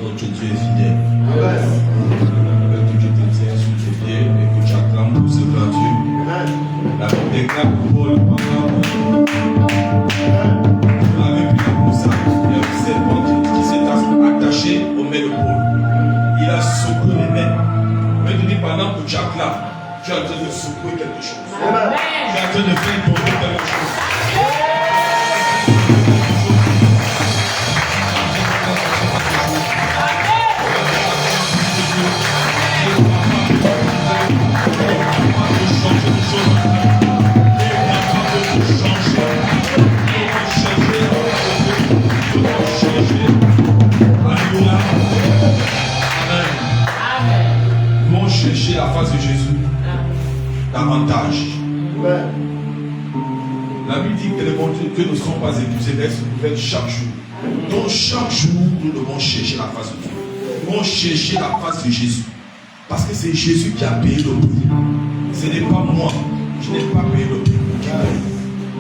Notre Dieu est fidèle. Que tu te tiens sur tes pieds et que tu acclames pour ce grand Dieu. La Bible déclare que Paul, pendant avait pris la moussa, il y a un serpent qui s'est attaché aux mains de Paul. Il a secoué les mains. Maintenant, pendant que tu acclames, tu es en train de secouer quelque chose. Tu es en train de faire tomber quelque chose. Vont chercher la face de Jésus davantage. La Bible dit que les bontés ne sont pas épuisées, elles se nouvellent chaque jour. Donc chaque jour, nous devons chercher la face de Dieu. Nous devons chercher la face de Jésus. Parce que c'est Jésus qui a payé le prix. Ce n'est pas moi. Je n'ai pas payé le prix.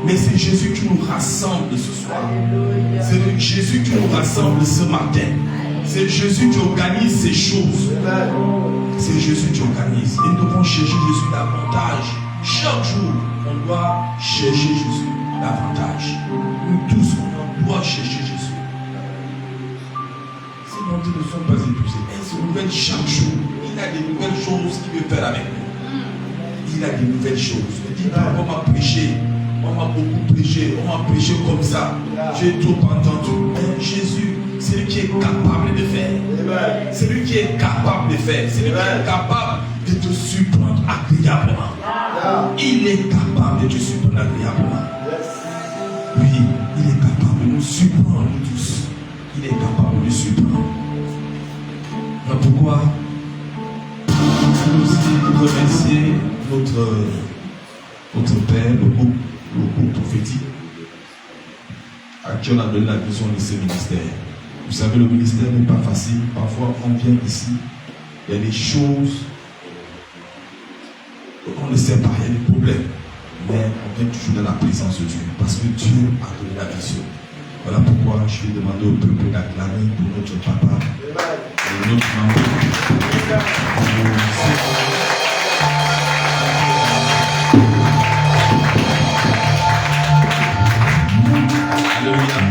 Mais c'est Jésus qui nous rassemble ce soir. C'est Jésus qui nous rassemble ce matin. C'est Jésus qui organise ces choses. C'est Jésus qui organise. Et nous devons chercher Jésus davantage. Chaque jour, on doit chercher Jésus davantage. Nous tous, on doit chercher Jésus. Ces bontés ne sont pas épuisées. Elles se renouvellent chaque jour. Il a des nouvelles choses qu'il veut faire avec nous. Il a des nouvelles choses. Il dit, on m'a prêché. On m'a beaucoup prêché. On m'a prêché comme ça. J'ai trop entendu. Mais Jésus, c'est lui qui est capable de faire. C'est lui qui est capable de faire. C'est lui qui est capable de te surprendre agréablement. Il est capable de te surprendre agréablement. Oui, il est capable de nous surprendre tous. Il est capable de nous surprendre. Alors pourquoi nous aussi remercier notre Père, le groupe prophétique, à qui on a donné la vision de ce ministère. Vous savez, le ministère n'est pas facile. Parfois, on vient ici, il y a des choses qu'on ne sait pas, il y a des problèmes. Mais on vient toujours dans la présence de Dieu, parce que Dieu a donné la vision. Voilà pourquoi je vais demander au peuple d'acclamer pour notre papa et notre maman. Alléluia.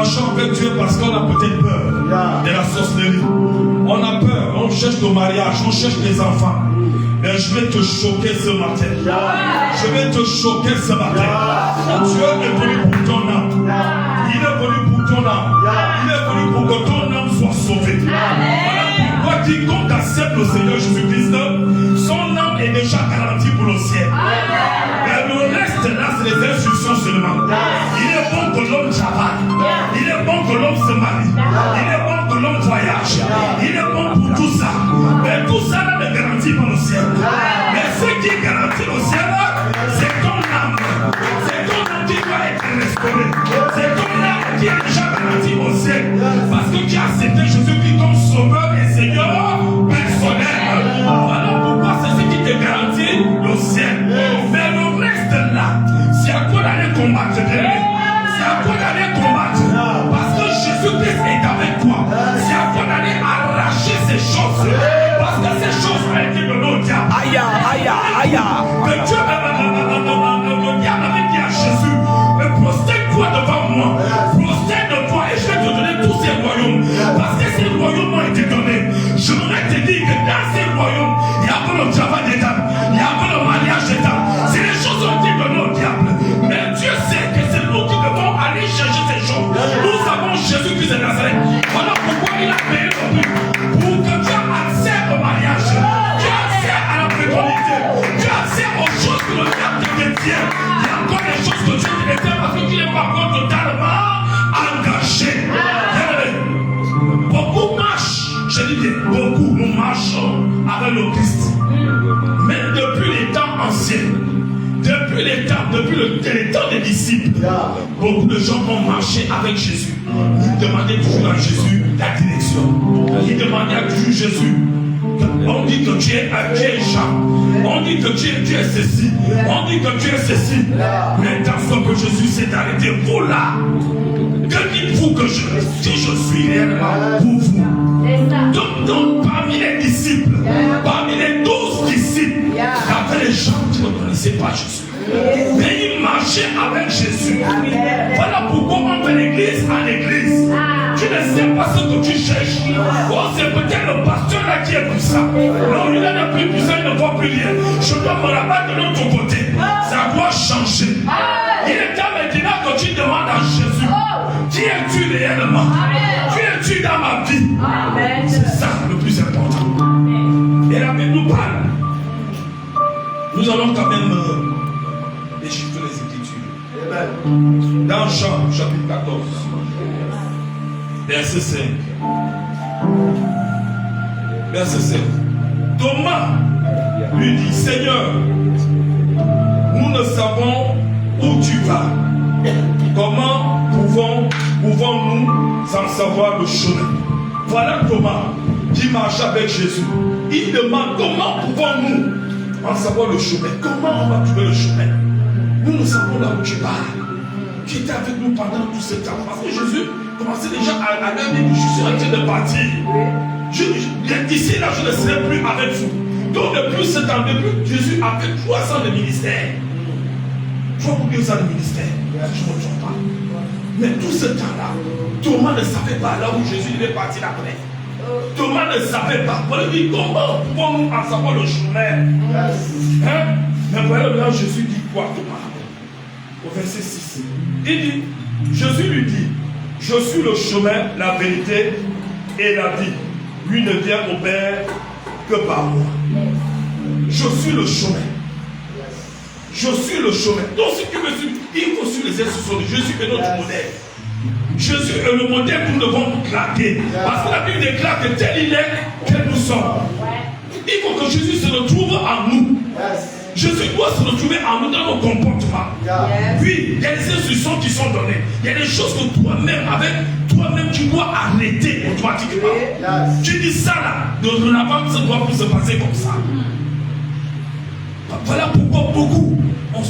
marchons avec Dieu parce qu'on a peut-être peur de la sorcellerie. On a peur, on cherche le mariage, on cherche des enfants. Mais je vais te choquer ce matin. Je vais te choquer ce matin. Dieu est venu pour ton âme. Il est venu pour ton âme. Il est venu pour que ton âme soit sauvée. Voilà pourquoi quiconque accepte le Seigneur Jésus-Christ, son âme est déjà garantie pour le ciel. Mais le reste là, c'est les instructions seulement. Il est bon que l'homme travaille. Il est bon que l'homme se marie. Il est bon que l'homme voyage. Il est bon pour tout ça. Mais tout ça là ne garantit pas le ciel. Mais ce qui garantit le ciel, c'est ton âme. C'est ton âme qui doit être restaurée. C'est ton âme qui est déjà garantie au ciel. Parce que tu as accepté Jésus-Christ comme sauveur et Seigneur personnel. Voilà pourquoi c'est ce qui te garantit le ciel. Mais le reste là, c'est à quoi d'aller combattre. C'est à quoi d'aller combattre. Parce que Jésus-Christ est avec toi. C'est à quoi d'aller arracher ces choses. Parce que ces choses ont été données au diable. Aïe, aïe, aïe. Mais Dieu, le diable avait dit à Jésus, prosterne-toi devant moi. Prosterne-toi et je vais te donner tous ces royaumes. Parce que ces royaumes ont été donnés. Je voudrais te dire que dans ces royaumes, il y a pas le travail d'État. Il y a pas le mariage d'État. C'est les choses ont été données au diable. Mais Dieu sait que c'est nous qui devons aller chercher ces choses. Nous avons Jésus-Christ de Nazareth. Voilà pourquoi il a payé le prix. Pour que tu aies accès au mariage. Tu as accès à la fécondité. Tu as accès aux choses que le diable te détient. Il y a encore des choses que Dieu te détient parce que tu n'es pas encore totalement engagé. Beaucoup marchent, je dis bien, beaucoup nous marchons avec le Christ. Mais depuis les temps anciens, depuis le temps des disciples, beaucoup de gens ont marché avec Jésus. Ils demandaient toujours à Jésus la direction. Ils demandaient à toujours Jésus. On dit que tu es Jean. On dit que tu es ceci. On dit que tu es ceci. Mais tant soit que Jésus s'est arrêté, vous là, que dites-vous que si je suis réellement pour vous? Donc, parmi les disciples, parmi les 12 disciples, il y avait les gens qui ne connaissaient pas Jésus. Mais ils marchaient avec Jésus. Voilà pourquoi on fait l'église en église. Tu ne sais pas ce que tu cherches. Oh, c'est peut-être le pasteur là qui est puissant. Non, il n'est plus puissant, il ne voit plus rien. Je dois me rabattre de l'autre côté. Ça doit changer. Il est temps maintenant que tu demandes à Jésus, qui es-tu réellement? Qui es-tu dans ma vie? C'est ça le plus important. Et la Bible nous parle. Nous allons quand même déchiffrer les Écritures. Dans Jean, chapitre 14, verset 5. Verset 5. Thomas lui dit, Seigneur, nous ne savons où tu vas. Comment pouvons-nous en savoir le chemin? Voilà Thomas qui marche avec Jésus. Il demande comment pouvons-nous en savoir le chemin? Comment on va trouver le chemin? Nous savons là où tu pars. Tu étais avec nous pendant tout ce temps. Parce que Jésus commençait déjà à leur dire, je suis en train de partir. D'ici là, je ne serai plus avec vous. Donc depuis ce temps, depuis Jésus a fait 3 ans de ministère. 3 ou 2 ans de ministère. Je ne me trompe pas. Mais tout ce temps-là, Thomas ne savait pas là où Jésus devait partir après. Thomas ne savait pas. On lui dit, comment pouvons-nous en savoir le chemin? Mais voilà là, Jésus dit quoi, Thomas? Au verset 6. Il dit, Jésus lui dit, je suis le chemin, la vérité et la vie. Lui ne vient au Père que par moi. Je suis le chemin. Je suis le chemin. Donc si tu me suis, il faut suivre les instructions de Jésus est notre modèle. Jésus est le modèle que nous devons nous claquer. Parce que la Bible déclare que tel il est, tel nous sommes. Il faut que Jésus se retrouve en nous. Jésus doit se retrouver en nous dans nos comportements. Puis, il y a des instructions qui sont données. Il y a des choses que toi-même, avec toi-même, tu dois arrêter automatiquement. Tu dis ça là, de l'avant, ça ne doit plus se passer comme ça. Voilà pourquoi beaucoup, on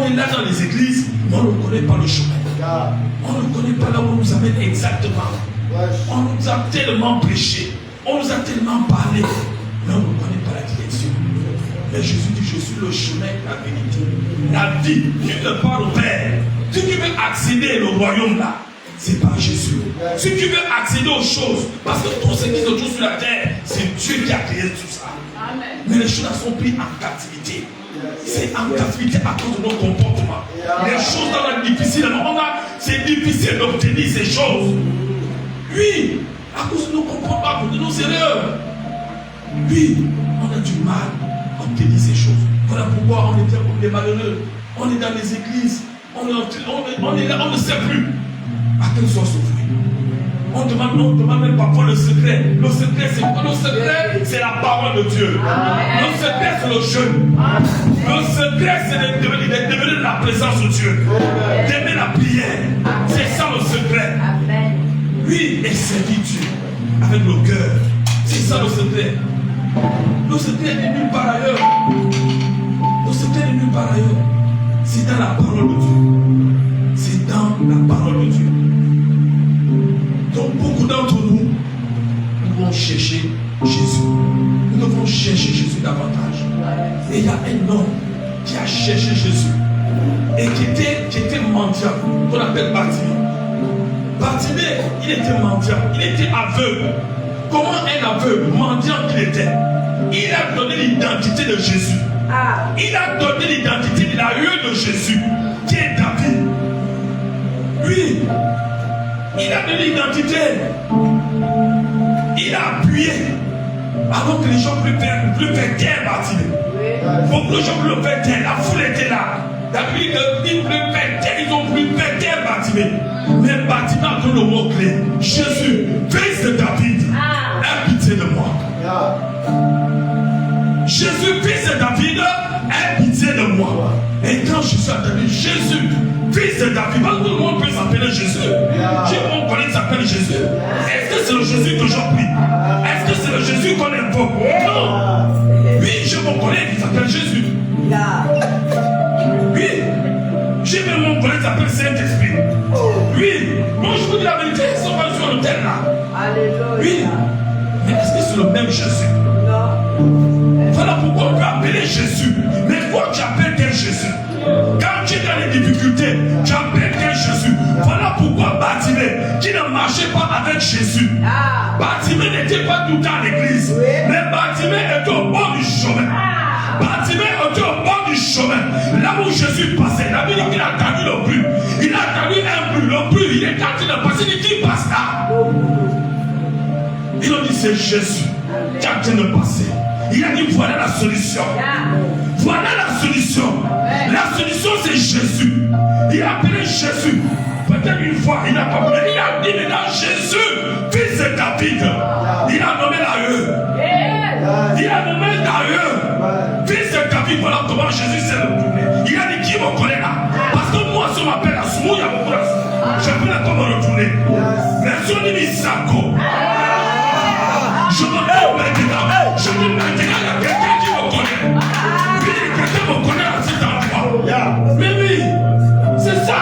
est là dans les églises, mais on ne connaît pas le chemin. On ne connaît pas là où on nous amène exactement. On nous a tellement prêché, on nous a tellement parlé, mais on ne connaît pas la direction. Mais Jésus dit, je suis le chemin, la vérité, la vie. Tu ne parles au Père Si tu veux accéder au royaume là, c'est par Jésus. Si tu veux accéder aux choses, parce que tout ce qui se trouve sur la terre, c'est Dieu qui a créé tout ça. Amen. Mais les choses sont prises en captivité. C'est en captivité à cause de nos comportements. Les choses dans la difficile, c'est difficile d'obtenir ces choses. Oui, à cause de nos comportements, à cause de nos erreurs. Oui, on a du mal à obtenir ces choses. Voilà pourquoi on est bien comme des malheureux. On est dans les églises. On est là, on ne sait plus à quel soit ce fruit. On demande même parfois le secret. Le secret, c'est quoi? Le secret, c'est la parole de Dieu. Le secret, c'est le jeûne. Le secret, c'est de devenir la présence de Dieu. D'aimer la prière. C'est ça le secret. Oui, et servir Dieu avec le cœur. C'est ça le secret. Le secret n'est nulle part ailleurs. Le secret n'est nulle part ailleurs. C'est dans la parole de Dieu. C'est dans la parole de Dieu. Donc beaucoup d'entre nous devons chercher Jésus. Nous devons chercher Jésus davantage. Et il y a un homme qui a cherché Jésus et qui était mendiant, qu'on appelle Bartimée. Bartimée, il était mendiant, il était aveugle. Comment un aveugle, mendiant qu'il était, il a donné l'identité de Jésus. Il a donné l'identité de la rue de Jésus, qui est David. Oui, il a donné l'identité. Il a appuyé. Alors que les gens ne pouvaient faire taire Bartimée. Beaucoup de gens ne pouvaient faire taire. La foule était là. David dit plus faire taire. Ils ont plus faire taire Bartimée. Mais Bartimée a donné le mot-clé. Jésus, fils de David, aie pitié de moi. Jésus, fils de David, aie pitié de moi. Et quand Jésus a dit Jésus, fils de David, parce que tout le monde peut s'appeler Jésus. J'ai mon collègue qui s'appelle Jésus. Est-ce que c'est le Jésus que j'en prie? Est-ce que c'est le Jésus qu'on invoque? Non. Oui, j'ai mon collègue qui s'appelle Jésus. Oui. J'ai même mon collègue qui s'appelle Saint-Esprit. Oui. Moi je vous dis la vérité, ils sont pas sur le terre là. Alléluia. Oui. Mais est-ce que c'est le même Jésus? Non. Voilà pourquoi on peut appeler Jésus. Mais toi tu appelles quel Jésus? Quand tu es dans les difficultés, tu appelles quel Jésus? Voilà pourquoi Bartimée, qui ne marchait pas avec Jésus, Bartimée n'était pas tout le temps à l'église, mais Bartimée était au bord du chemin. Bartimée était au bord du chemin, là où Jésus passait. La Bible dit qu'il a attendu le plus. Il a attendu un plus, le plus, il est en train de passer. Il dit qui passe là? Il a dit c'est Jésus qui est en train de passer. Il a dit voilà la solution. Voilà la solution. La solution c'est Jésus. Il a appelé Jésus. Peut-être une fois, il n'a pas voulu. Il a dit maintenant Jésus, fils de David. Il a nommé la Il a nommé la fils de David. Voilà comment Jésus s'est retourné. Il a dit qui me connaît là? Parce que moi, si on m'appelle Asumou, il y a beaucoup d'Asumou. Je peux pas me retourner. Mais si on dit Misako, je me dis maintenant. Je dis maintenant, il y a quelqu'un qui me connaît. Oui, quelqu'un me connaît à cet endroit. Mais oui, c'est ça.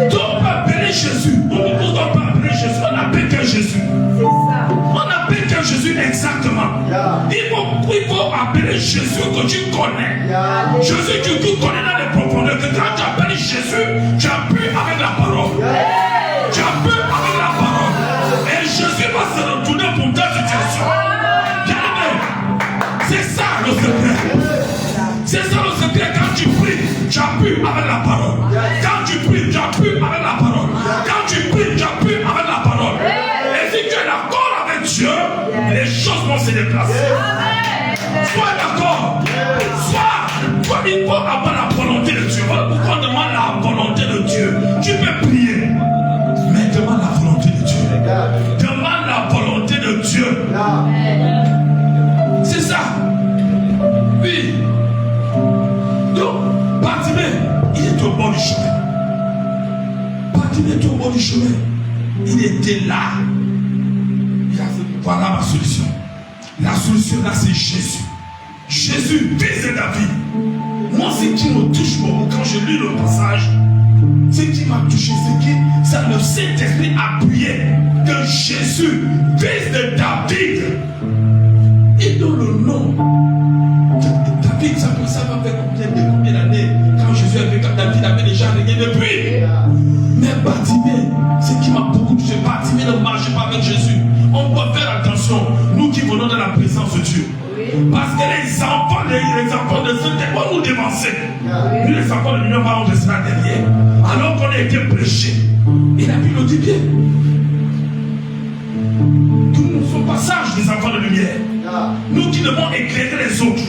Donc on peut appeler Jésus. On ne peut pas appeler Jésus. On appelle quel Jésus? On appelle quel Jésus exactement? Il faut appeler Jésus que tu connais. Jésus que tu connais dans les profondeurs. Que quand tu appelles Jésus, tu appuies avec la parole. Tu appuies avec la parole. Et Jésus va se retourner pour ta situation. C'est ça le secret. C'est ça le secret. Quand tu pries, tu appuies avec la parole. Quand tu pries, tu appuies avec la parole. Quand tu pries, tu appuies avec la parole. Et si tu es d'accord avec Dieu, les choses vont se déplacer. Sois d'accord. Soit il faut avoir la volonté de Dieu. Voilà pourquoi on demande la volonté de Dieu. Tu peux prier, mais demande la volonté de Dieu. Demande la volonté de Dieu. C'est ça. Oui. Donc, Bartimée, il est au bord du chemin. Bartimée est au bord du chemin. Il était là. Il a dit, voilà ma solution. La solution là, c'est Jésus. Jésus, fils de David. Moi, ce qui me touche beaucoup quand je lis le passage, ce qui m'a touché, c'est que ça, le Saint-Esprit appuyait que Jésus, fils de David, et dans le nom de David, ça va faire combien d'années quand Jésus avait, quand David avait depuis. Mais Bartimée, ce qui m'a beaucoup touché, Bartimée ne marche pas avec Jésus. On doit faire attention, nous qui venons de la présence de Dieu. Parce que les enfants de ce temps vont nous dévancer. Nous, les enfants de l'union, on restera derrière. Alors qu'on a été prêchés. Et la Bible dit bien que nous ne sommes pas sages, les enfants de lumière. Nous qui devons éclairer les autres.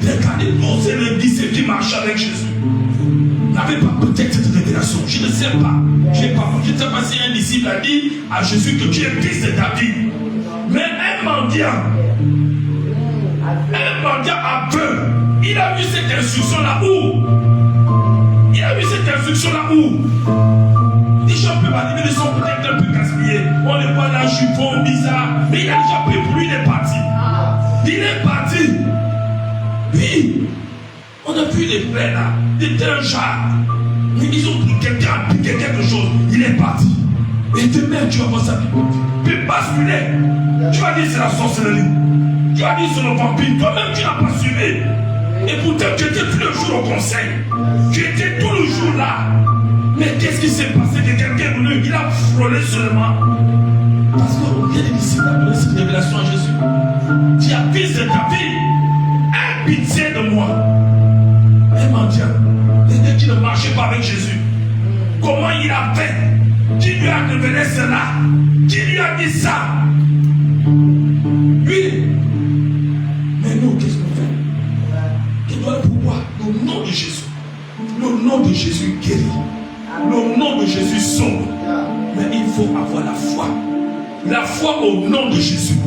Regardez, nous, c'est le disciple qui marche avec Jésus. N'avez pas peut-être cette révélation. Je ne sais pas. Je ne sais pas si un disciple a dit à Jésus que tu es fils de David. Mais un mendiant aveugle, il a vu cette instruction là où? Il a vu cette instruction là où? Les gens peuvent arriver, ils sont peut-être un peu gaspillés. On les voit là, chiffon, bizarre. Mais il a déjà pris pour lui, il est parti. Il est parti. Puis, on a vu les frères là, des terres chars. Mais ils ont pris quelqu'un, piqué quelque chose. Il est parti. Et demain, tu vas voir ça. Puis basculer. Tu vas dire c'est la sorcellerie. Tu vas dire c'est le vampire. Toi-même, tu n'as pas suivi. Et pourtant, tu étais tous les jours au conseil. Tu étais tout le jour là. Mais qu'est-ce qui s'est passé? Que quelqu'un est venu, il a frôlé seulement. Parce qu'il y a des disciples qui ont donné cette révélation à Jésus. Tu as fils de David, aie pitié de moi. Un mendiant, quelqu'un qui ne marchait pas avec Jésus. Comment il a fait? Qui lui a révélé cela? Qui lui a dit ça? Lui. Mais nous, qu'est-ce qu'on fait? Qui doit le pouvoir? Le nom de Jésus. Le nom de Jésus guérit. Le nom de Jésus sauve. Mais il faut avoir la foi. La foi au nom de Jésus.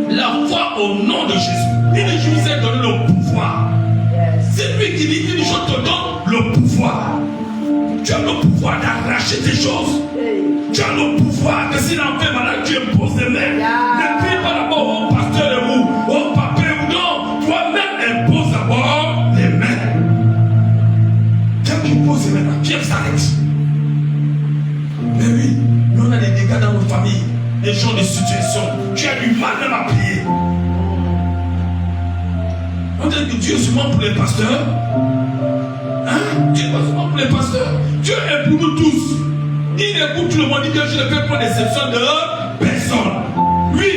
La foi au nom de Jésus. Il dit, je vous ai donné le pouvoir. C'est lui qui dit, je te donne le pouvoir. Tu as le pouvoir d'arracher des choses. Tu as le pouvoir que si l'enfant est malade, tu imposes des mains. Ne prie pas d'abord au pasteur ou au papa ou non. Toi-même impose d'abord les mains. Quand tu poses les mains, Dieu s'arrête. Mais oui, nous on a des dégâts dans nos familles, des gens de situation. Tu as du mal même à prier. On dit que Dieu est seulement pour les pasteurs. Hein? Dieu n'est pas seulement pour les pasteurs. Dieu est pour nous tous. Il est pour tout le monde. Il dit que je ne fais pas d'exception de personne. Oui.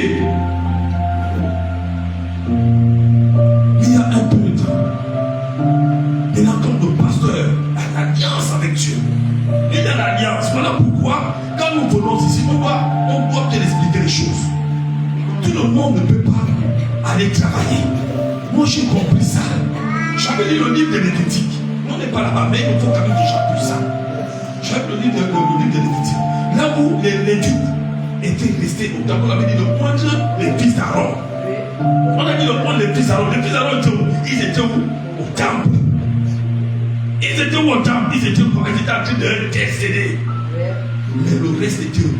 Mais il y a un peu de temps. Maintenant, comme le pasteur a l'alliance avec Dieu. Il y a l'alliance. Voilà pourquoi, quand nous venons ici, on doit bien expliquer les choses. Tout le monde ne peut pas aller travailler. Moi, j'ai compris ça. J'avais lu le livre de Lévitique. On n'est pas là-bas, mais il faut quand même que j'appuie ça. J'avais lu le livre de Lévitique. Là où les ducs étaient restés au temple, on avait dit de prendre les fils d'Aaron. On a dit de prendre les fils d'Aaron. Les fils d'Aaron étaient où? Ils étaient où? Au temple. Ils étaient où au temple? Ils étaient en train de décéder. Mais le reste était où?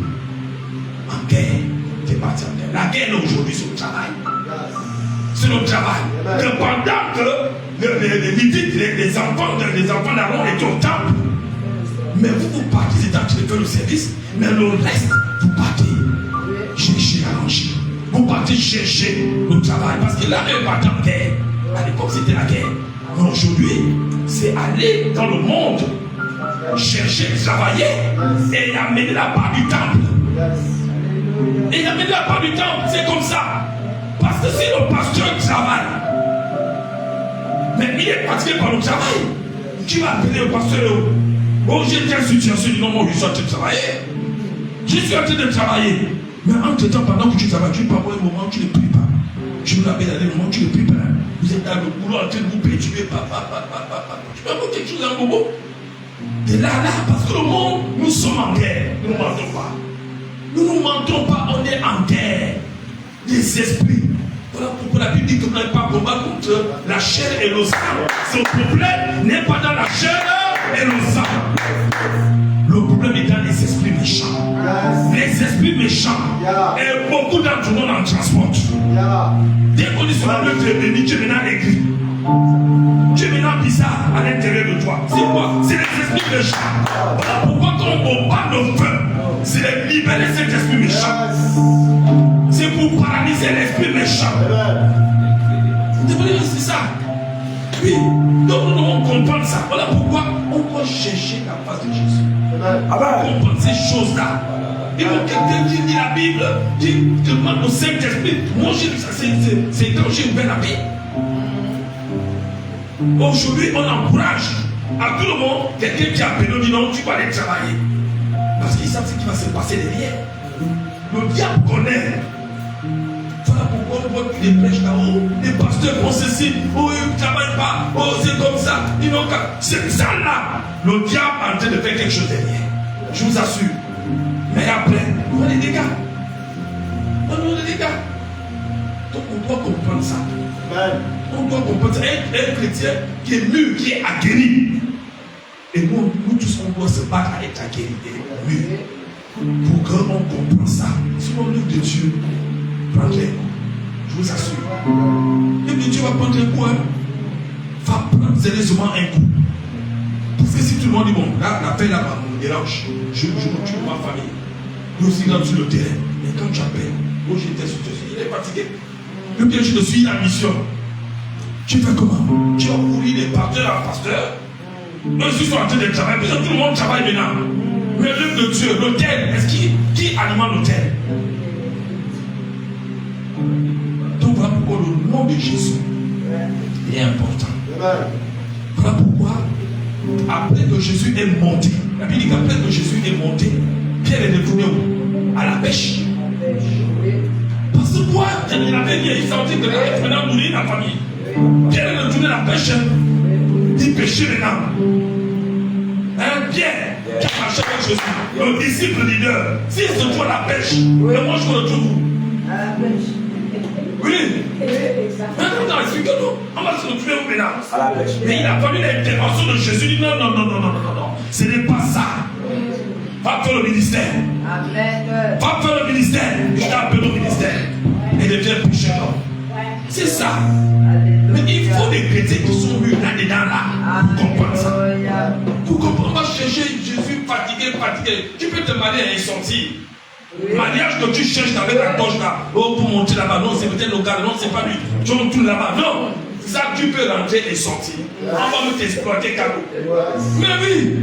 En guerre. T'es parti en guerre. La guerre aujourd'hui, c'est le travail. C'est le travail. Que pendant que les enfants d'Aaron étaient au temple, mais vous partez, c'est en train de faire le service, mais le reste, vous partez chercher à manger. Vous partez chercher le travail, parce que là, on n'est pas en guerre. À l'époque, c'était la guerre. Mais aujourd'hui, c'est aller dans le monde, chercher, travailler, et amener la part du temple. Et amener la part du temple, c'est comme ça. Parce que si le pasteur travaille, mais il est fatigué par le travail, tu vas appeler le pasteur. Oh, j'ai telle situation, non, moi je suis en train de travailler. Je suis en train de travailler. Mais entre temps, pendant que tu travailles, tu peux avoir un moment où tu ne pries pas. Je me rappelle à des moments où tu ne pries pas. Vous êtes dans le boulot en train de vous perturber. Tu peux avoir quelque chose dans le boulot. Et là, parce que le monde, nous sommes en guerre. Nous ne mentons pas. Nous ne mentons pas, on est en guerre. Les esprits. Voilà pourquoi la Bible dit que vous n'avez pas combat contre la chair et le sang. Ce problème n'est pas dans la chair et le sang. Le problème est dans les esprits méchants. Les esprits méchants. Et beaucoup d'entre nous en transportent. Dès qu'on dit cela, tu es béni, tu es maintenant aigri. Tu es maintenant bizarre à l'intérieur de toi. C'est quoi? C'est les esprits méchants. Voilà pourquoi quand on parle de feu, c'est de libérer cet esprit méchant. C'est pour paralyser l'esprit méchant. C'est ça. Oui. Donc Donc nous devons comprendre ça. Voilà pourquoi on doit chercher la face de Jésus. Comprendre ces choses-là. Et quand quelqu'un dit la Bible, demande au Saint-Esprit. Moi j'ai vu ça, c'est quand j'ai ouvert la Bible. Aujourd'hui, on encourage à tout le monde, quelqu'un qui a appelé, on dit non, tu vas aller travailler. Parce qu'ils savent ce qui va se passer derrière. Le diable connaît. Voilà pourquoi on voit qu'il prêche là-haut. Les pasteurs font ceci. Oh, ils ne travaillent pas. Oh, c'est comme ça. Ils n'ont qu'à. C'est ça là. Le diable est en train de faire quelque chose derrière. Je vous assure. Mais après, on a des dégâts. On a des dégâts. Donc on doit comprendre ça. On doit comprendre ça. Un chrétien qui est mûr, qui est aguerri. Et nous tous, on doit se battre à être aguerri et mûr. Pour qu'on comprenne ça. Sinon, l'œuvre de Dieu prend les coups. Je vous assure. L'œuvre de Dieu va prendre un coup. Va prendre sérieusement un coup. Parce que si tout le monde dit, bon, là, la paix là-bas me dérange. Je m'occupe de ma famille. Nous aussi, dans sur le terrain. Mais quand tu appelles, moi j'étais sur il est fatigué. Le bien, je te suis en mission. Tu fais comment? Tu as courir des pasteurs à pasteurs. Eux aussi sont en train de travailler. Parce que tout le monde travaille maintenant. Mais l'œuvre de Dieu, l'autel, est-ce qui alimente l'autel? Donc voilà pourquoi le nom de Jésus est important. Voilà pourquoi, après que Jésus est monté, la Bible dit qu'après que Jésus est monté, Pierre est retourné où? À la pêche. Parce que quoi? Il avait dit, il sentit que là, il maintenant nourrir la famille. Pierre est retourné à la pêche. Il pêchait maintenant. Pierre, qui a marché avec Jésus, le disciple leader, s'il se trouve à la pêche, mais moi je me retrouve où? À la pêche. Oui. Maintenant, explique-nous. On va se retrouver où maintenant? À la pêche. Mais il a fallu l'intervention de Jésus. Il dit non. Ce n'est pas ça. Va faire le ministère. Amen. Va faire le ministère. Je t'appelle au ministère. Et deviens pécheur. C'est ça. Mais il faut des chrétiens qui sont mûrs là-dedans là. Pour comprendre ça. Pour comprendre, on va chercher Jésus fatigué. Tu peux te marier et sortir. Mariage que tu cherches avec la gauche là. Oh, pour monter là-bas. Non, c'est peut-être local. Non, c'est pas lui. Tu retournes là-bas. Non. Ça, tu peux rentrer et sortir. On va nous t'exploiter, Caro. Mais oui.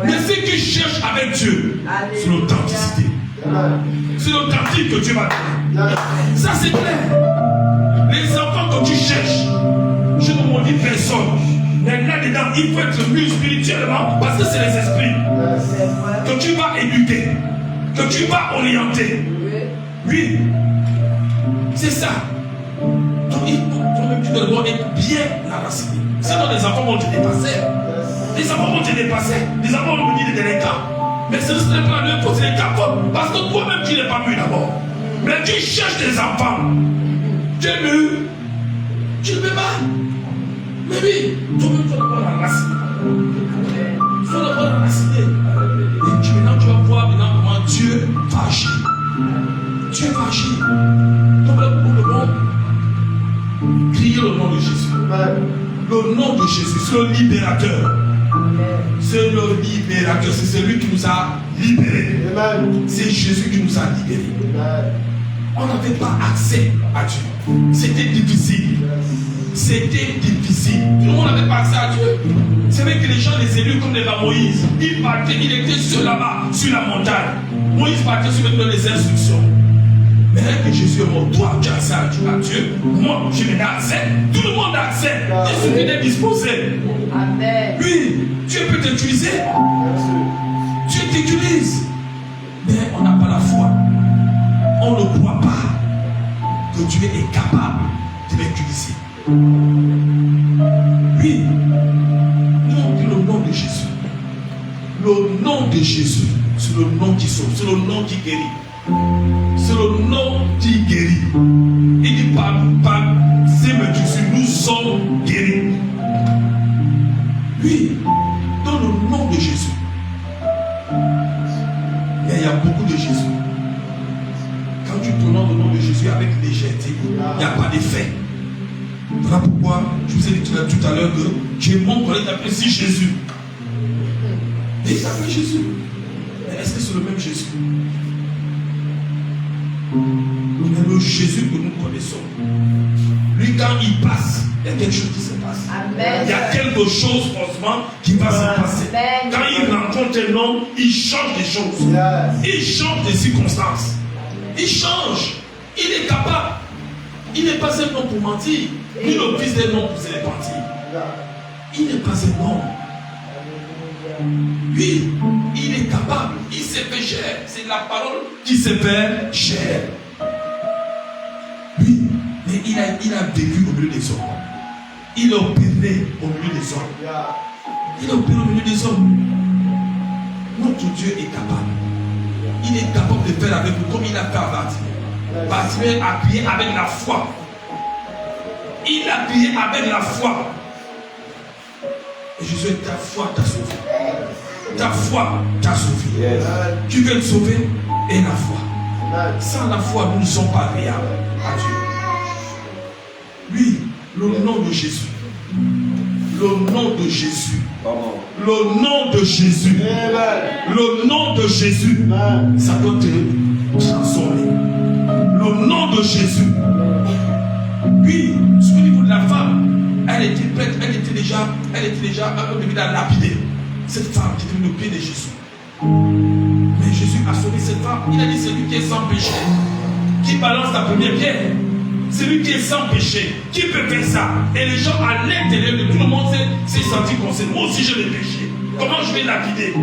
Mais ce qui cherche avec Dieu, c'est l'authenticité. C'est l'authentique que Dieu va donner. Ça, c'est clair. Les enfants que tu cherches, je ne m'en dis personne. Mais là-dedans, il faut être mûr spirituellement parce que c'est les esprits que tu vas éduquer, que tu vas orienter. Oui, c'est ça. Donc, il faut toi-même, tu dois être bien enraciné. Sinon, les enfants vont te dépasser. Les enfants vont te dépasser. Les enfants vont venir des délinquants. Mais ce ne serait pas le pour les cas parce que toi-même, tu n'es pas mûr d'abord. Mais tu cherches des enfants. Tu es mûr. Tu ne peux pas. Mais oui, toi-même, tu dois d'abord l'enraciner. Tu dois d'abord l'enraciner. Et maintenant, tu vas voir maintenant comment Dieu va agir. Dieu va agir. Donc, là, pour le monde, criez le nom de Jésus. Le nom de Jésus, c'est le libérateur. C'est le libérateur, c'est celui qui nous a libérés. C'est Jésus qui nous a libérés. On n'avait pas accès à Dieu. C'était difficile. C'était difficile. Tout le monde n'avait pas accès à Dieu. C'est vrai que les gens les élus comme les Moïse, il partait, il était sur là-bas, sur la montagne. Moïse partait sur les instructions. Mais là que Jésus est mort, toi tu as accès à Dieu, moi je n'ai pas accès, tout le monde a accès. Il suffit d'être disposé. Amen. Oui, Dieu peut t'utiliser. Dieu t'utilise. Mais on n'a pas la foi. On ne croit pas que Dieu est capable de l'utiliser. Oui, nous on dit le nom de Jésus. Le nom de Jésus, c'est le nom qui sauve, c'est le nom qui guérit. C'est le nom qui guérit. Il dit par Jésus, nous sommes guéris. Oui, dans le nom de Jésus. Mais il y a beaucoup de Jésus. Quand tu prononces le nom de Jésus avec légèreté, il n'y a pas d'effet. Voilà pourquoi je vous ai dit tout à l'heure que tu es mon collègue appelé si Jésus. Et il s'appelle Jésus. Mais est-ce que c'est le même Jésus? Mais le Jésus que nous connaissons, lui quand il passe, il y a quelque chose qui se passe. Amen. Il y a quelque chose, franchement, qui va se passer. Amen. Quand il rencontre un homme, il change des choses. Il change des circonstances. Il change. Il est capable. Il n'est pas un homme pour mentir. Ni le fils d'un homme pour se repentir. Il n'est pas un homme. Lui, il est capable. Il s'est fait chair. C'est la parole qui s'est fait chair. Lui, mais il a vécu au milieu des hommes. Il a opéré au milieu des hommes. Il a opéré au milieu des hommes. Notre Dieu est capable. Il est capable de faire avec nous comme il a fait à Bartimée. Bartimée a prié avec la foi. Il a prié avec la foi. Et Jésus, ta foi t'a sauvé. Ta foi t'a sauvé. Yes. Tu veux te sauver et la foi. Sans la foi, nous ne sommes pas agréables à Dieu. Lui, le nom de Jésus. Le nom de Jésus. Le nom de Jésus. Le nom de Jésus. Ça doit te transformer. Le nom de Jésus. Lui, au niveau de la femme, elle était prête, elle était déjà un peu à lapider. Cette femme qui était le pied de Jésus. Mais Jésus a sauvé cette femme. Il a dit c'est lui qui est sans péché, qui balance la première pierre. C'est lui qui est sans péché, qui peut faire ça. Et les gens à l'intérieur de tout le monde s'est senti concerné. Moi aussi j'ai le péché. Comment je vais lapider?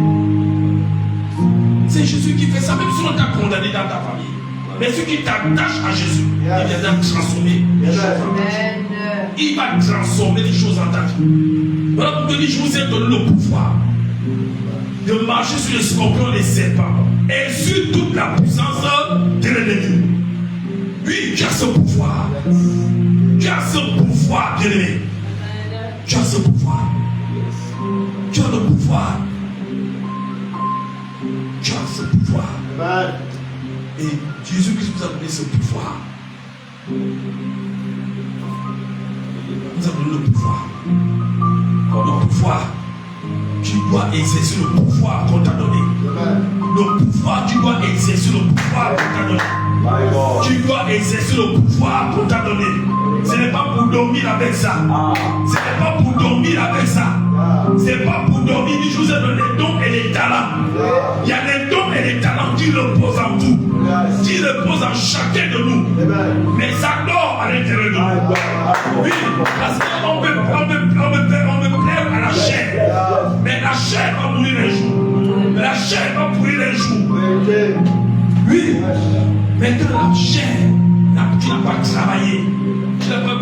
C'est Jésus qui fait ça, même si on t'a condamné dans ta famille. Mais ce qui t'attache à Jésus, il viendra transformer les choses en ta vie. Il va transformer les choses en ta vie. Voilà pourquoi je vous ai donné le pouvoir de marcher sur les scorpions et les serpents et sur toute la puissance de l'ennemi. Oui, tu as ce pouvoir. Tu as ce pouvoir, bien-aimé. Tu as ce pouvoir. Tu as le pouvoir. Tu as ce pouvoir. Et Jésus-Christ nous a donné ce pouvoir. Nous a donné le pouvoir. Le pouvoir. Tu dois exercer le pouvoir qu'on t'a donné. Le pouvoir, tu dois exercer le pouvoir qu'on t'a donné. Tu dois exercer le pouvoir qu'on t'a donné. Ce n'est pas pour dormir avec ça. Ce n'est pas pour dormir avec ça. Ce n'est pas pour dormir. Je vous ai donné les dons et les talents. Il y a les dons et les talents qui reposent en vous. Qui reposent en chacun de nous. Mais ça dort à l'intérieur de nous. Oui, parce qu'on me plaire à la chair. Mais la chair va mourir un jour. La chair va mourir un jour. Oui, mais dans la chair, tu n'as pas travaillé. Tu n'as pas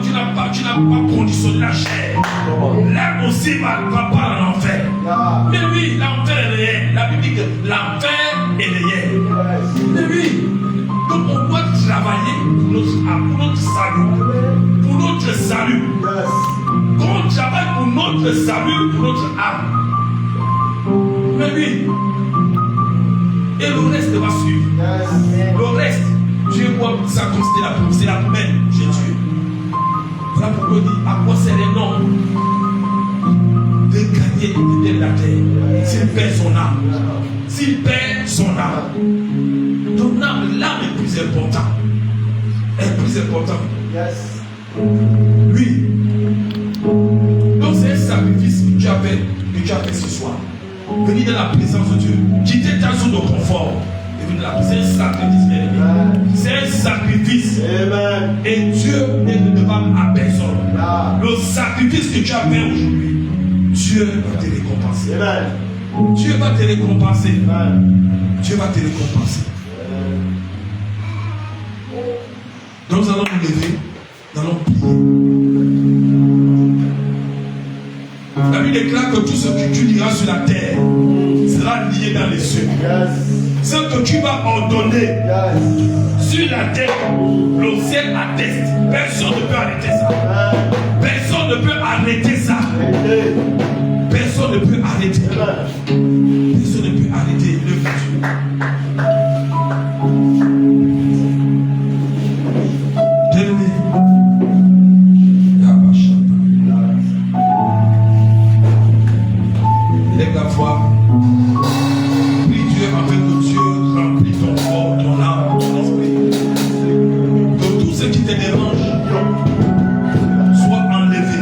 conditionné la chair. L'âme aussi va pas en enfer. Mais oui, l'enfer est réel. La Bible dit que l'enfer est réel. Mais oui, donc on doit travailler pour notre salut. Pour notre salut. Quand on travaille pour notre salut, pour notre âme. Mais oui. Et le reste va suivre. Le reste, Dieu voit ça comme c'est la poubelle chez Dieu. Voilà pourquoi il dit à quoi sert un homme de gagner et de perdre la terre s'il perd son âme. S'il perd son âme. Ton âme, l'âme est plus importante. Elle est plus importante. Oui. Donc c'est un sacrifice que tu as fait ce soir. Venir dans la présence de Dieu. Quitter ta zone de confort. Et venir dans la présence. C'est un sacrifice, bien aimé. C'est un sacrifice. Amen. Et Dieu n'est redevable à personne. Le sacrifice que tu as fait aujourd'hui, Dieu va te récompenser. Amen. Dieu va te récompenser. Amen. Dieu va te récompenser. Donc nous allons nous lever. Nous allons prier. La Bible déclare que tout ce que tu diras sur la terre sera lié dans les cieux. Ce que tu vas ordonner sur la terre, le ciel atteste. Personne ne peut arrêter ça. Personne ne peut arrêter ça. Personne ne peut arrêter. Personne ne peut arrêter le futur. Lève la voix. Prie Dieu afin que Dieu remplisse ton corps, ton âme, ton esprit. Que tout ce qui te dérange soit enlevé.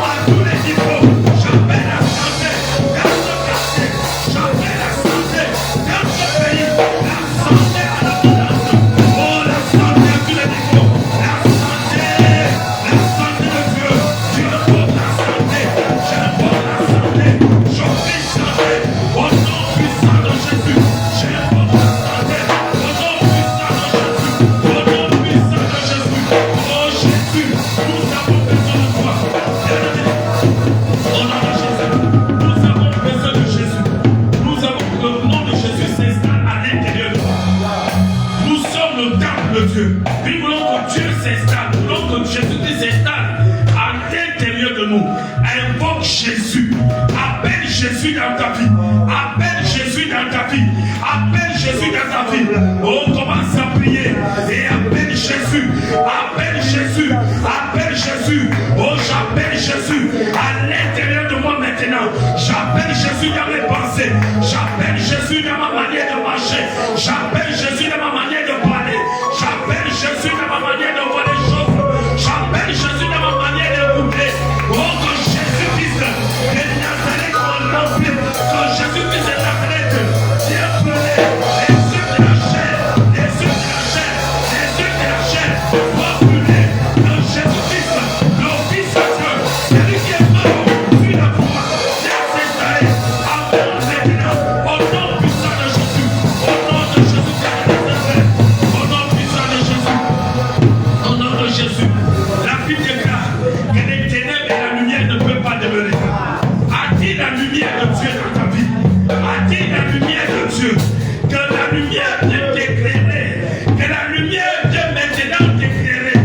À tous les niveaux, j'appelle la santé. Jésus dans ta vie. Appelle Jésus dans ta vie. Appelle Jésus dans ta vie. Oh, commence à prier et appelle Jésus. Appelle Jésus. Appelle Jésus. Oh, j'appelle Jésus à l'intérieur de moi maintenant. J'appelle Jésus dans mes pensées. J'appelle Jésus dans ma manière de marcher. J'appelle Jésus dans ma manière de parler. J'appelle Jésus dans ma manière de voir les choses. J'appelle Jésus dans ma manière d'écouter. Oh, que Jésus-Christ de Nazareth soit rempli. Que Jésus-Christ de Nazareth vienne brûler les yeux de la chair. Les yeux de la chair. Les yeux de la chair. Soit brûler. Que Jésus-Christ, le Fils de Dieu, celui qui est mort sur la croix, vienne s'installer avant maintenant. Au nom puissant de Jésus. Au nom de Jésus de Nazareth. Au nom puissant de Jésus. Au nom de Jésus. La Bible déclare que les ténèbres et la lumière ne peuvent pas demeurer. Attire la lumière de Dieu dans ta vie. Attire la lumière de Dieu. Que la lumière vienne t'éclairer. Que la lumière vienne maintenant t'éclairer.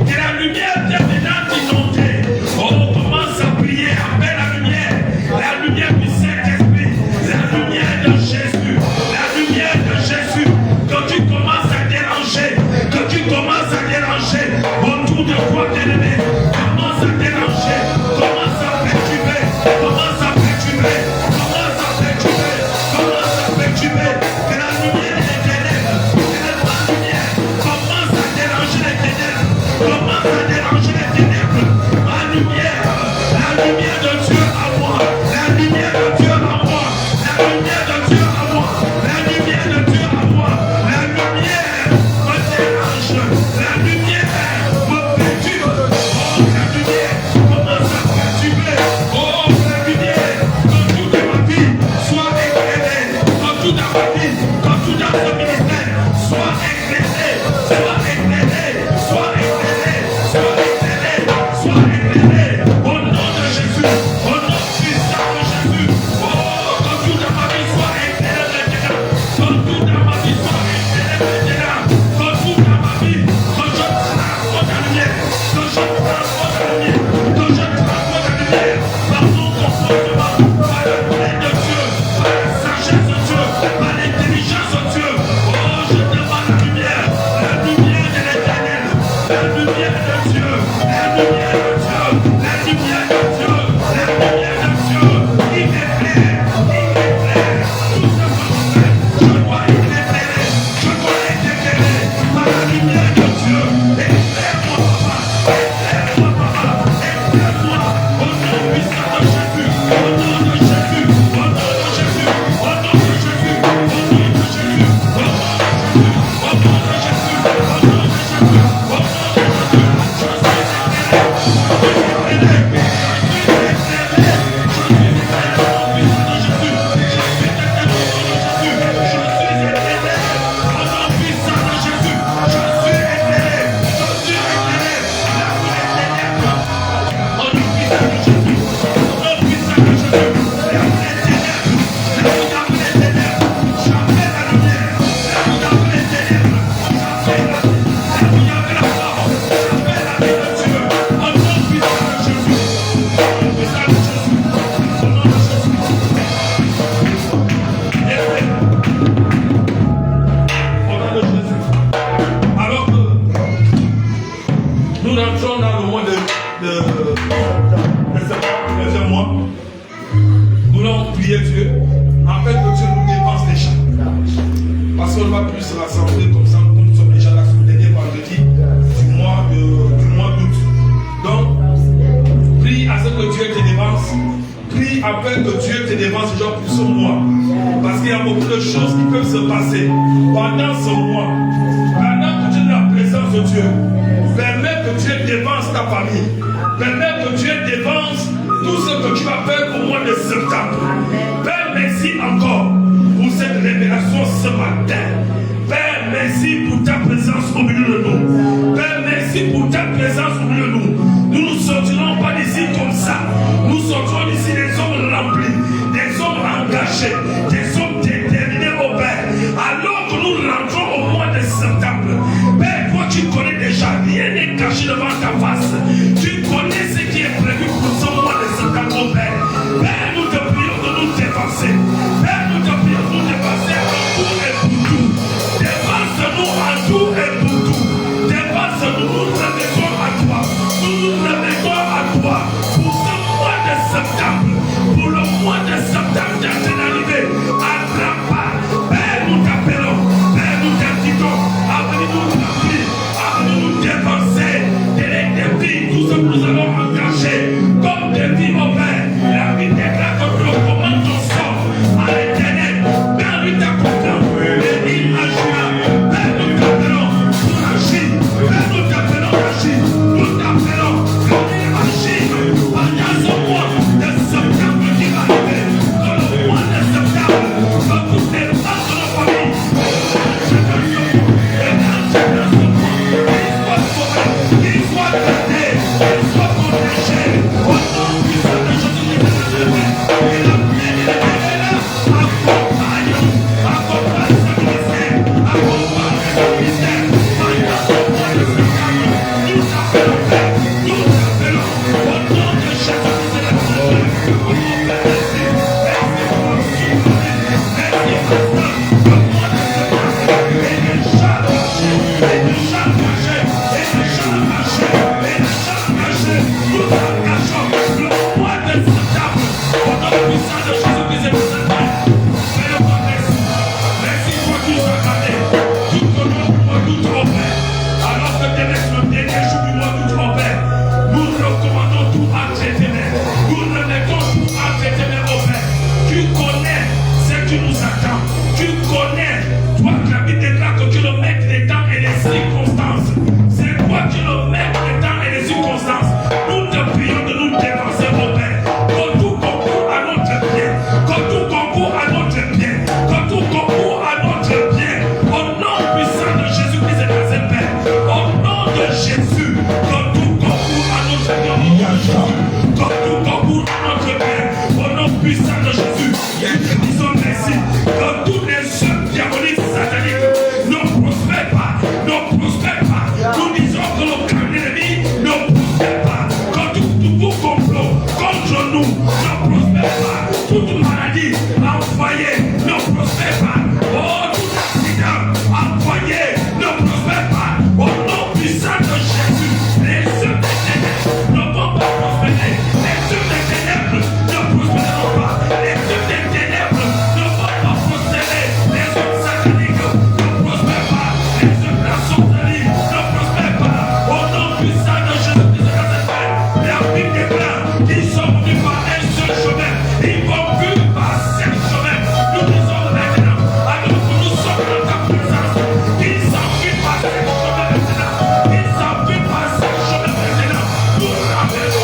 Que la lumière vienne maintenant t'inonder. Oh, commence à prier. Appelle la lumière. La lumière du Saint-Esprit. La lumière de Jésus. La lumière de Jésus. Que tu commences à déranger. Que tu commences à déranger autour de toi, bien-aimé. Commence à déranger. Commence à perturber. Commence à perturber. Commence à perturber. Commence à perturber. Que la lumière des ténèbres. Que la lumière commence à déranger les ténèbres. Commence à déranger les ténèbres. Ma lumière. La lumière de Dieu à moi. La lumière de Dieu à moi. La lumière de Dieu à moi. La lumière de Dieu à moi. La lumière me dérange. La lumière me perturbe. Oh, la lumière commence à perturber. Oh, la lumière, quand tout dans ma vie soit éclairé. Quand tout dans ma vie, quand tout dans ce ministère soit éclairé. Soit éclairé. Soit éclairé. Soit éclairé. Soit éclairé. Au nom de Jésus. Au nom puissant de Jésus. Oh, quand tout dans ma vie soit éclairé maintenant. Quand tout dans ma vie soit éclairé maintenant. Quand tout dans ma vie, quand je transporte la lumière. Quand je transporte la lumière. Quand je transporte la lumière. Par mon comportement. Par la plaie de Dieu. Par la sagesse de Dieu. Par l'intelligence de Dieu. Oh, je demande la lumière. La lumière de l'éternel. La lumière de Dieu. La lumière de Dieu. La lumière de Dieu. La lumière de Dieu. Il m'éclaire. Il m'éclaire. Tout ce que je fais, je dois être éclairé. Je dois être éclairé par la lumière de Dieu. Éclaire-moi, papa. Éclaire-moi, papa. Éclaire-moi. Au nom puissant de Jésus. Au nom de Jésus. Au nom de Jésus. Au nom de Jésus. Au nom de Jésus. Au nom de Jésus. Au nom de Jésus. Au nom de Jésus. Au nom de Jésus. Je suis éclairé. Je suis éclairé. Nous rentrons dans le mois de ce mois. Nous allons prier Dieu. En fait, que Dieu nous dépense déjà. Parce qu'on ne va plus se rassembler comme ça. Nous sommes déjà là sur le dernier vendredi du mois d'août. Donc, prie à ce que Dieu te dépense. Prie afin que Dieu te dépense déjà pour ce mois. Parce qu'il y a beaucoup de choses qui peuvent se passer pendant ce mois. Pendant que tu es dans la présence de Dieu. Permets que Dieu dépense ta famille. Permets que Dieu dépense tout ce que tu vas faire au mois de septembre. Père, merci encore pour cette révélation ce matin. Père, merci pour ta présence au milieu de nous. Père, merci pour ta présence au milieu de nous. Nous ne sortirons pas d'ici comme ça. Nous sortirons d'ici des hommes remplis, des hommes engagés, des hommes déterminés au Père. Alors que nous rentrons au mois de septembre. Père, toi tu connais déjà, rien n'est caché devant ta face. Tu connais ce qui est prévu pour ce mois de septembre, Père. Père, nous te prions de nous défendre. Jésus. Comme tout concours à notre Père, au nom puissant de Jésus. Disons merci. Quand tous les œuvres diaboliques sataniques ne prospèrent pas, nous disons que le camp ennemi ne prospère pas. Quand tout vos complot contre nous ne prospère pas, toute maladie envoyée ne prospère pas. Oh, tout accident envoyé ne prospère pas. Au nom puissant de Jésus, les œuvres des ténèbres ne vont pas prospérer. Les œuvres des ténèbres ne prospéreront pas. Les œuvres des ténèbres ne vont pas prospérer. Les œuvres sataniques ne prospèrent pas. Les œuvres de la sorcellerie ne prospèrent pas. Au nom puissant de Jésus de Nazareth, la Bible déclare qu'ils sont venus par un seul chemin. Ils vont plus par sept chemins. Nous disons maintenant, alors que nous sommes dans ta présence, qu'ils s'enfuient par sept chemins maintenant. Qu'ils s'enfuient par sept chemins maintenant. Nous rappelons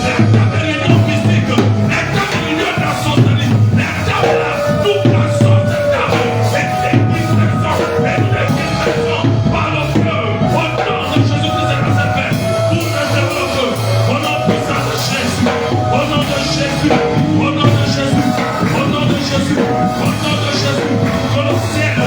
la table réunion mystique, la table réunion de la sorcellerie, la table là, nous plaçons cette table et l'église-maison, et l'église-maison par le feu, au nom de Jésus-Christ de Nazareth, pour le développer, au nom puissant de Jésus, au nom de Jésus, au nom de Jésus, au nom de Jésus, au nom de Jésus, que le ciel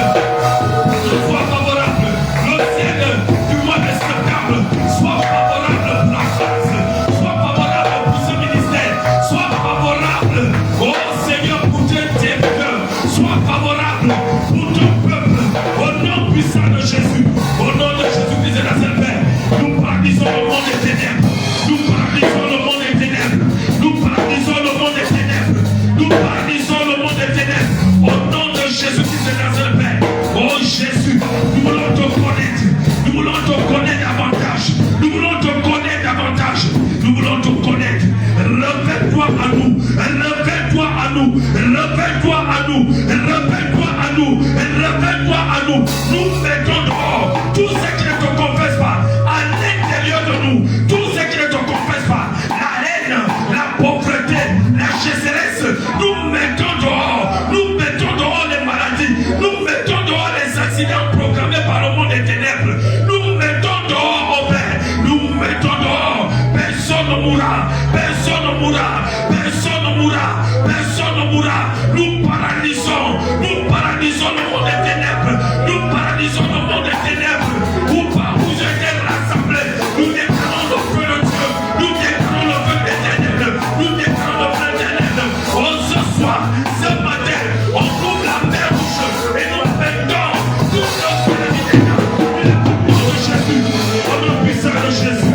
soit favorable, le ciel du mois de septembre soit favorable pour la France, soit favorable pour ce ministère, soit favorable, oh Seigneur, pour tes serviteurs, soit favorable pour ton peuple, au nom puissant de Jésus, au nom de Jésus-Christ de Nazareth, nous paralysons le monde des ténèbres, nous paralysons le monde des ténèbres, nous paralysons le monde des ténèbres, nous paralysons le monde des ténèbres, au nom de Jésus-Christ de Nazareth. Oh Jésus, nous voulons te connaître, nous voulons te connaître davantage, nous voulons te connaître davantage, nous voulons te connaître. Révèle-toi à nous, révèle-toi à nous, révèle-toi à nous, révèle-toi à nous, révèle-toi à nous. Nous mettons dehors tout ce qui ne te confesse pas à l'intérieur de nous, tout ce qui ne te confesse pas, la haine, la pauvreté, la sécheresse, nous mettons dehors les maladies, nous mettons dehors les accidents programmés par le monde des ténèbres, nous mettons dehors au Père, nous mettons dehors, personne ne mourra, personne ne mourra, personne ne mourra, personne ne mourra, nous paralysons le monde des ténèbres, nous paralysons le monde des ténèbres, où par où j'étais rassemblé, nous déclarons le feu de Dieu, nous déclarons le feu des ténèbres, nous déclarons le feu des ténèbres. Oh, ce soir, ce matin, on ouvre la mer rouge et nous mettons tout notre périmètre au nom de Jésus, au nom puissant de Jésus.